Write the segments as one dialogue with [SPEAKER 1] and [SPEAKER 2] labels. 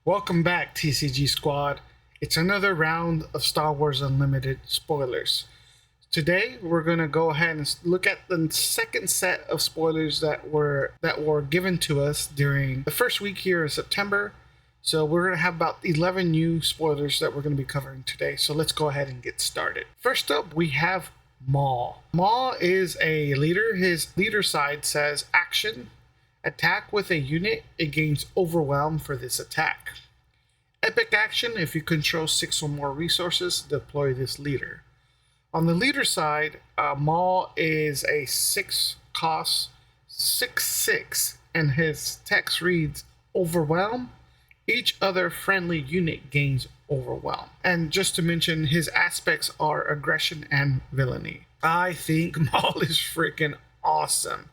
[SPEAKER 1] Welcome back, TCG Squad. It's another round of Star Wars Unlimited spoilers. Today, we're going to go ahead and look at the second set of spoilers that were given to us during the first week here in September. So we're going to have about 11 new spoilers that we're going to be covering today. So let's go ahead and get started. First up, we have Maul. Maul is a leader. His leader side says action. Attack with a unit, it gains overwhelm for this attack. Epic action, if you control 6 or more resources, deploy this leader. On the leader side, Maul is a 6 cost, 6/6, and his text reads overwhelm. Each other friendly unit gains overwhelm. And just to mention, his aspects are aggression and villainy. I think Maul is freaking awesome.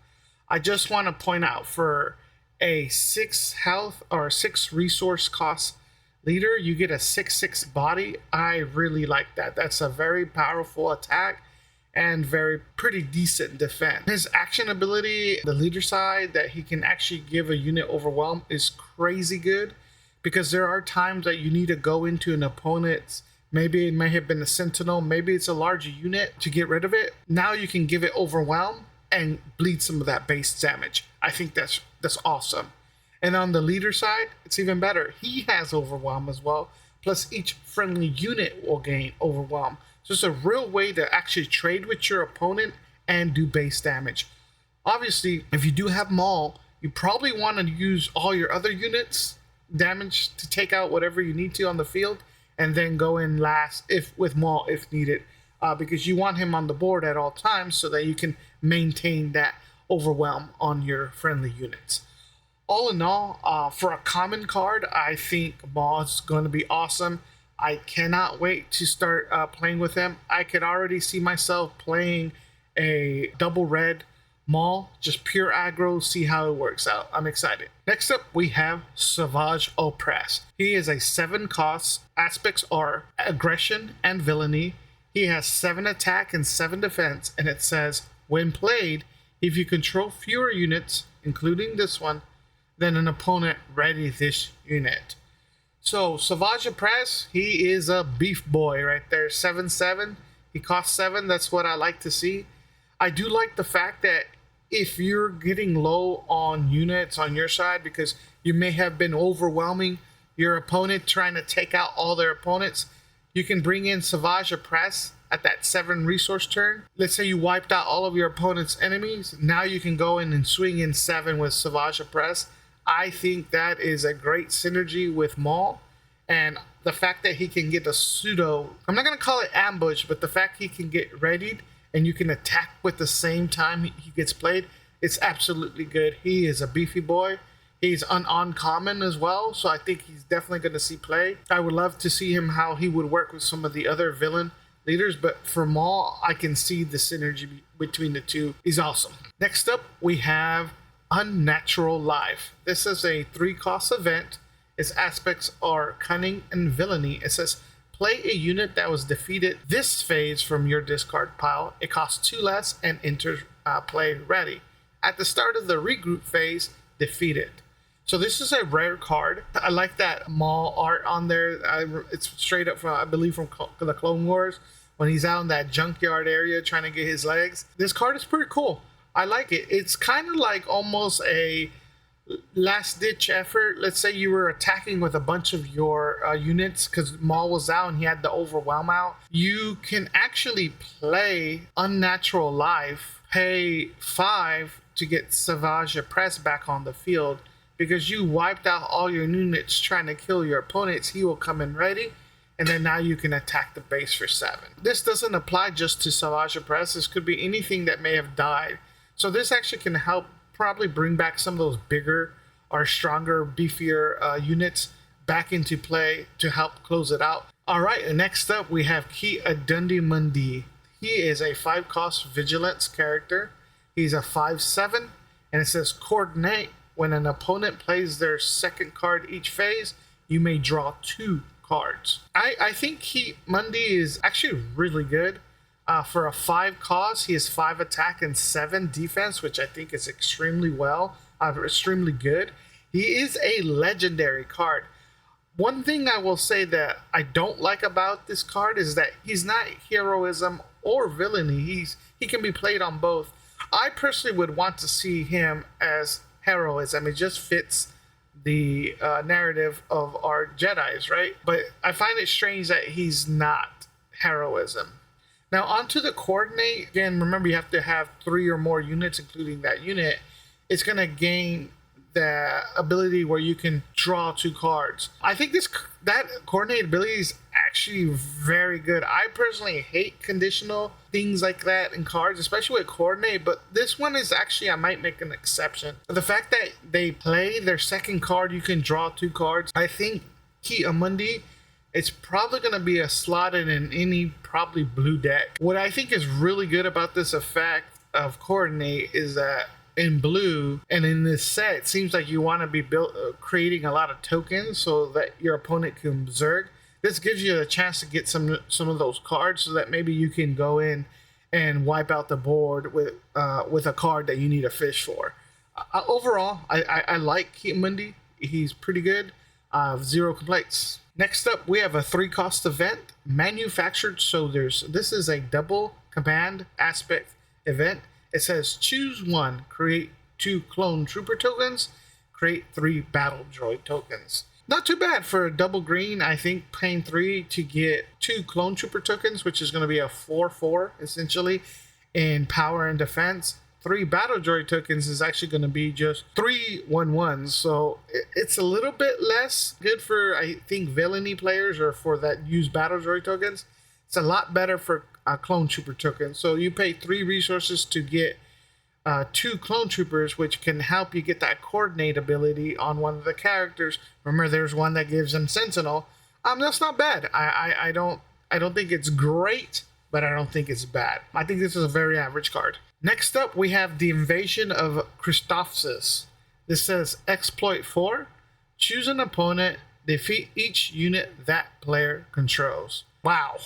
[SPEAKER 1] I just want to point out, for a 6 health or 6 resource cost leader, you get a 6/6 body. I really like that. That's a very powerful attack and pretty decent defense. His action ability, the leader side, that he can actually give a unit overwhelm is crazy good, because there are times that you need to go into an opponent's, maybe it may have been a sentinel, maybe it's a larger unit, to get rid of it. Now you can give it overwhelm and bleed some of that base damage. I think that's awesome. And on the leader side, it's even better. He has overwhelm as well, plus each friendly unit will gain overwhelm. So it's a real way to actually trade with your opponent and do base damage. Obviously, if you do have Maul, you probably want to use all your other units damage to take out whatever you need to on the field, and then go in last with Maul if needed. Because you want him on the board at all times so that you can maintain that overwhelm on your friendly units. All in all, for a common card, I think Maul is going to be awesome. I cannot wait to start playing with him. I could already see myself playing a double red Maul, just pure aggro, see how it works out. I'm excited. Next up, we have Savage Opress. He is a 7 cost. Aspects are aggression and villainy. He has 7 attack and 7 defense, and it says, when played, if you control fewer units, including this one, then an opponent ready this unit. So Savage Opress, he is a beef boy right there. 7/7. He costs 7. That's what I like to see. I do like the fact that if you're getting low on units on your side, because you may have been overwhelming your opponent, trying to take out all their opponents, you can bring in Savage Opress at that 7 resource turn. Let's say you wiped out all of your opponent's enemies. Now you can go in and swing in 7 with Savage Opress. I think that is a great synergy with Maul. And the fact that he can get a pseudo, I'm not going to call it ambush, but the fact he can get readied and you can attack with the same time he gets played, it's absolutely good. He is a beefy boy. He's uncommon as well, so I think he's definitely going to see play. I would love to see him how he would work with some of the other villain leaders, but for Maul, I can see the synergy between the two. He's awesome. Next up, we have Unnatural Life. This is a 3 cost event. Its aspects are cunning and villainy. It says play a unit that was defeated this phase from your discard pile. It costs 2 less and enter play ready. At the start of the regroup phase, defeat it. So this is a rare card. I like that Maul art on there. It's straight up from, I believe, from the Clone Wars, when he's out in that junkyard area trying to get his legs. This card is pretty cool. I like it. It's kind of like almost a last-ditch effort. Let's say you were attacking with a bunch of your units because Maul was out and he had the overwhelm out. You can actually play Unnatural Life, pay 5 to get Savage Opress back on the field. Because you wiped out all your units trying to kill your opponents, he will come in ready, and then now you can attack the base for 7. This doesn't apply just to Savage Opress. This could be anything that may have died. So this actually can help probably bring back some of those bigger or stronger, beefier units back into play to help close it out. All right, and next up we have Ki Adundi Mundy. He is a 5 cost vigilance character. He's a 5/7, and it says coordinate. When an opponent plays their second card each phase, you may draw 2 cards. I think Mundy is actually really good. For a 5 cost, he has 5 attack and 7 defense, which I think is extremely good. He is a legendary card. One thing I will say that I don't like about this card is that he's not heroism or villainy. He can be played on both. I personally would want to see him as heroism. It just fits the narrative of our Jedis, right? But I find it strange that he's not heroism. Now, onto the coordinate. Again, remember you have to have 3 or more units, including that unit. It's going to gain the ability where you can draw 2 cards. I think that coordinate ability is actually very good. I personally hate conditional things like that in cards, especially with coordinate, but this one is actually, I might make an exception. The fact that they play their second card, you can draw 2 cards. I think Mundy, it's probably going to be a slotted in any probably blue deck. What I think is really good about this effect of coordinate is that in blue and in this set, it seems like you want to be creating a lot of tokens so that your opponent can berserk. This gives you a chance to get some of those cards so that maybe you can go in and wipe out the board with a card that you need a fish for. Overall, I like Mundy. He's pretty good. 0 complaints. Next up, we have a 3-cost event, manufactured soldiers. This is a double command aspect event. It says choose 1, create 2 clone trooper tokens, create 3 battle droid tokens. Not too bad for a double green. I think paying 3 to get 2 clone trooper tokens, which is going to be a 4/4 essentially in power and defense. 3 battle droid tokens is actually going to be just 3 1/1s. So it's a little bit less good for, I think, villainy players or for that use battle droid tokens. It's a lot better for clone trooper tokens. So you pay 3 resources to get 2 clone troopers, which can help you get that coordinate ability on one of the characters. Remember, there's one that gives them sentinel. That's not bad. I don't think it's great, but I don't think it's bad. I think this is a very average card. Next up, we have the invasion of Christophsis. This says exploit 4, choose an opponent, defeat each unit that player controls. Wow.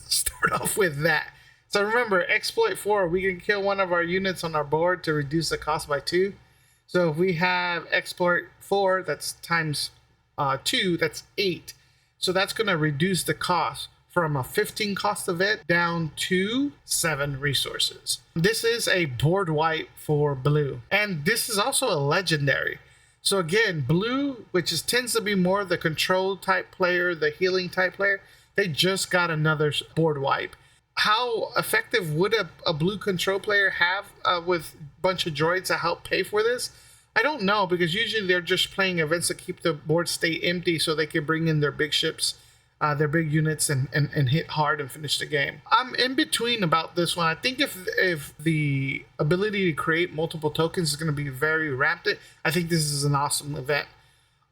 [SPEAKER 1] Start off with that. So remember, exploit 4, we can kill one of our units on our board to reduce the cost by 2. So if we have exploit 4, that's times 2, that's 8. So that's going to reduce the cost from a 15 cost event down to 7 resources. This is a board wipe for blue. And this is also a legendary. So again, blue, which tends to be more the control type player, the healing type player, they just got another board wipe. How effective would a blue control player have with a bunch of droids to help pay for this? I don't know, because usually they're just playing events to keep the board stay empty so they can bring in their big ships, their big units, and hit hard and finish the game. I'm in between about this one. I think if the ability to create multiple tokens is going to be very rampant, I think this is an awesome event.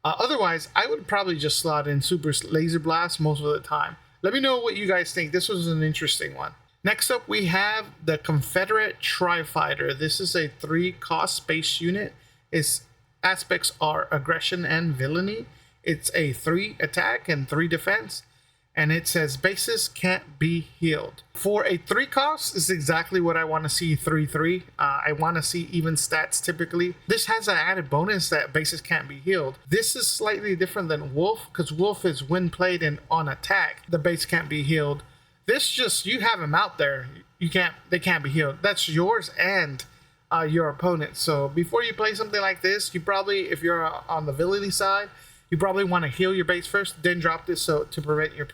[SPEAKER 1] Otherwise, I would probably just slot in Super Laser Blast most of the time. Let me know what you guys think. This was an interesting one. Next up, we have the Confederate Tri Fighter. This is a 3-cost space unit. Its aspects are aggression and villainy. It's a 3 attack and 3 defense. And it says bases can't be healed. For a 3-cost, this is exactly what I want to see 3/3. I want to see even stats typically. This has an added bonus that bases can't be healed. This is slightly different than Wolf, because Wolf is when played and on attack, the base can't be healed. This just, you have them out there, they can't be healed. That's yours and your opponent. So before you play something like this, you probably, if you're on the villainy side, you probably want to heal your base first, then drop this so to prevent your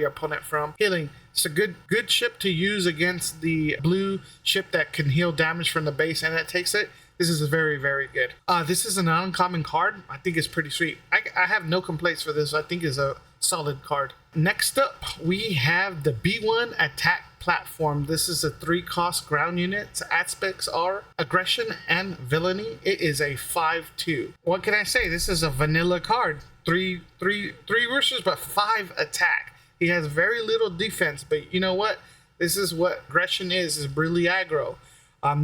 [SPEAKER 1] opponent from healing. It's a good ship to use against the blue ship that can heal damage from the base and it takes it. This is very, very good. This is an uncommon card. I think it's pretty sweet. I have no complaints for this. I think it's a solid card. Next up, we have the B1 Attack Platform. This is a 3-cost ground unit. Its aspects are aggression and villainy. It is a 5/2. What can I say? This is a vanilla card. 3 versus, but 5 attack. He has very little defense, but you know what? This is what aggression is really aggro.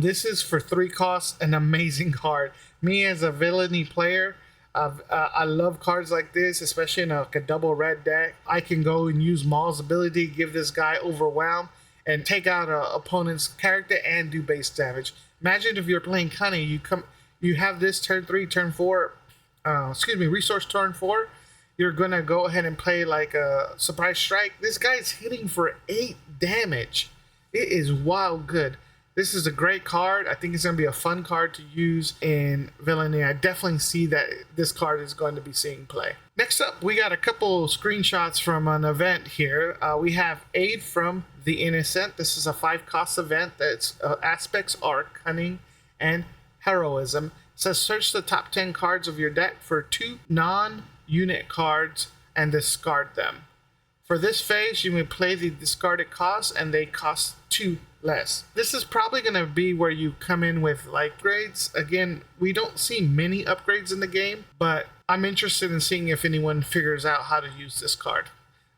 [SPEAKER 1] This is for 3 costs, an amazing card. Me as a villainy player, I love cards like this, especially in a double red deck. I can go and use Maul's ability, give this guy overwhelm, and take out an opponent's character and do base damage. Imagine if you're playing Cunning, you have this turn 3, turn 4, resource turn 4. you're gonna go ahead and play like a surprise strike, this guy's hitting for 8 damage. It is wild good. This is a great card. I think it's going to be a fun card to use in Villainy. I definitely see that this card is going to be seeing play. Next up, we got a couple screenshots from an event here. We have Aid from the Innocent. This is a 5-cost event that's aspects are Cunning and Heroism. It says search the top 10 cards of your deck for 2 non-unit cards and discard them. For this phase, you may play the discarded costs and they cost 2 less. This is probably going to be where you come in with like upgrades. Again, we don't see many upgrades in the game, but I'm interested in seeing if anyone figures out how to use this card.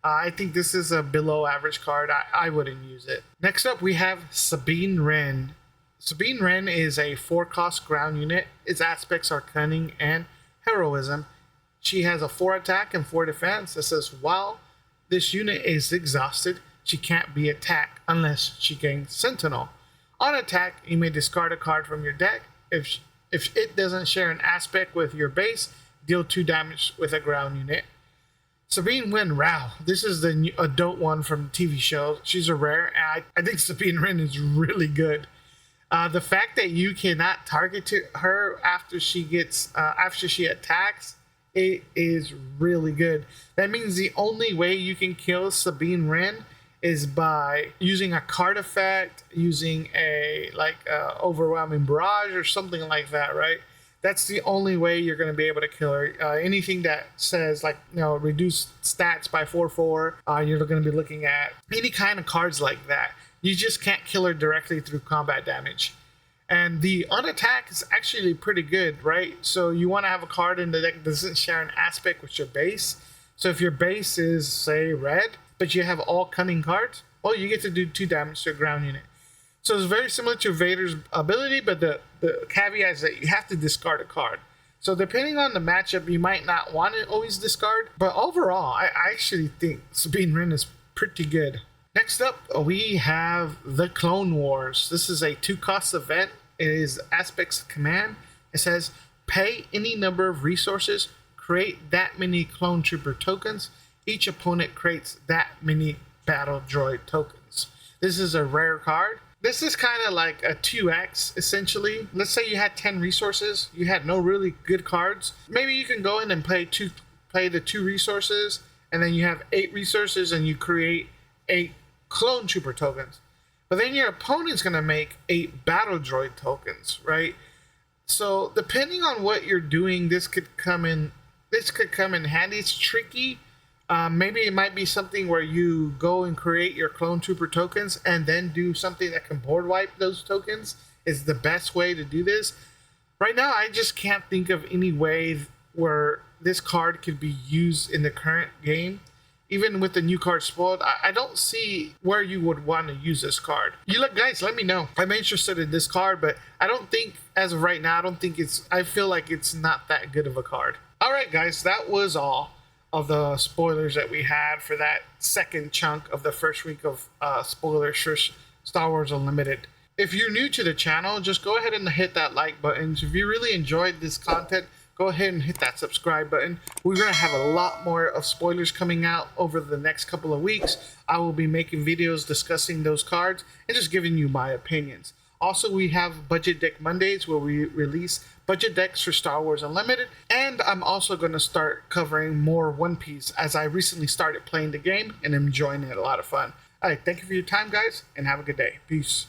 [SPEAKER 1] I think this is a below average card. I wouldn't use it. Next up, we have Sabine Ren. Sabine Ren is a 4-cost ground unit. Its aspects are Cunning and Heroism. She has a 4 attack and 4 defense. It says while this unit is exhausted, she can't be attacked unless she gains Sentinel. On attack, you may discard a card from your deck. If it doesn't share an aspect with your base, deal 2 damage with a ground unit. Sabine Ren Rao. This is the new adult one from the TV show. She's a rare, and I think Sabine Ren is really good. The fact that you cannot target her after she attacks, it is really good. That means the only way you can kill Sabine Ren is by using a card effect, using a overwhelming barrage or something like that, right? That's the only way you're going to be able to kill her. Anything that says reduce stats by 4/4, you're going to be looking at any kind of cards like that. You just can't kill her directly through combat damage. And the on attack is actually pretty good, right? So you want to have a card in the deck that doesn't share an aspect with your base. So if your base is, say, red, but you have all Cunning cards, well, you get to do 2 damage to a ground unit. So it's very similar to Vader's ability, but the caveat is that you have to discard a card. So depending on the matchup, you might not want to always discard. But overall, I actually think Sabine Ren is pretty good. Next up, we have the Clone Wars. This is a 2-cost event. It is Aspects Command. It says pay any number of resources, create that many Clone Trooper tokens. Each opponent creates that many Battle Droid tokens. This is a rare card. This is kind of like a 2x, essentially. Let's say you had 10 resources. You had no really good cards. Maybe you can go in and play the 2 resources, and then you have 8 resources, and you create 8 Clone Trooper tokens. But then your opponent's going to make 8 Battle Droid tokens, right? So depending on what you're doing, this could come in handy. It's tricky. Maybe it might be something where you go and create your Clone Trooper tokens and then do something that can board wipe those tokens is the best way to do this. Right now, I just can't think of any way where this card could be used in the current game. Even with the new card spoiled, I don't see where you would want to use this card. Guys, let me know. I'm interested in this card, but I don't think, as of right now, I feel like it's not that good of a card. All right, guys, that was all of the spoilers that we had for that second chunk of the first week of spoilers for Star Wars Unlimited. If you're new to the channel, just go ahead and hit that like button. If you really enjoyed this content, go ahead and hit that subscribe button. We're going to have a lot more of spoilers coming out over the next couple of weeks. I will be making videos discussing those cards and just giving you my opinions. Also, we have Budget Deck Mondays where we release budget decks for Star Wars Unlimited. And I'm also going to start covering more One Piece as I recently started playing the game and I'm enjoying it. A lot of fun. All right, thank you for your time, guys, and have a good day. Peace.